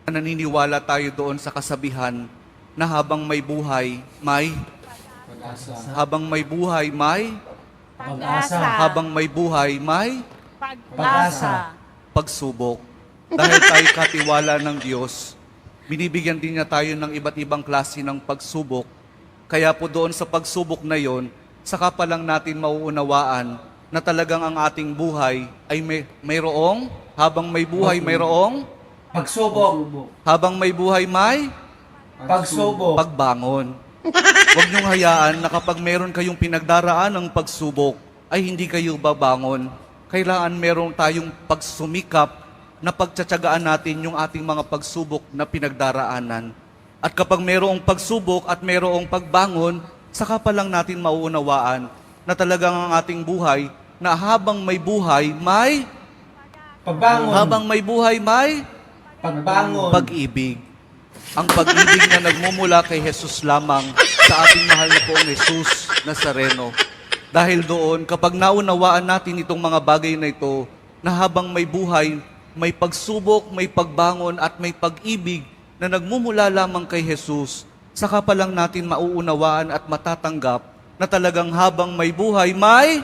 Naniniwala tayo doon sa kasabihan na habang may buhay, may Pag-asa. habang may buhay, may Pag-asa. habang may buhay, may Pag-asa. pagsubok. Dahil tayo katiwala ng Diyos, binibigyan din niya tayo ng iba't ibang klase ng pagsubok. Kaya po doon sa pagsubok na yon, saka pa lang natin mauunawaan na talagang ang ating buhay ay mayroong, habang may buhay, mayroong, Pagsubok. habang may buhay, may Pagsubok. pagbangon. Huwag niyong hayaan na kapag meron kayong pinagdaraan ng pagsubok, ay hindi kayo babangon. Kailangan meron tayong pagsumikap na pagtsatsagaan natin yung ating mga pagsubok na pinagdaraanan. At kapag merong pagsubok at merong pagbangon, saka pa lang natin mauunawaan na talagang ang ating buhay, na habang may buhay, may Pagbangon. habang may buhay, may Pagbangon. pag-ibig. Ang pag-ibig na nagmumula kay Jesus lamang sa ating mahal na poong Jesus Nazareno. Dahil doon, kapag naunawaan natin itong mga bagay na ito, na habang may buhay, may pagsubok, may pagbangon at may pag-ibig na nagmumula lamang kay Jesus, saka pa lang natin mauunawaan at matatanggap na talagang habang may buhay, may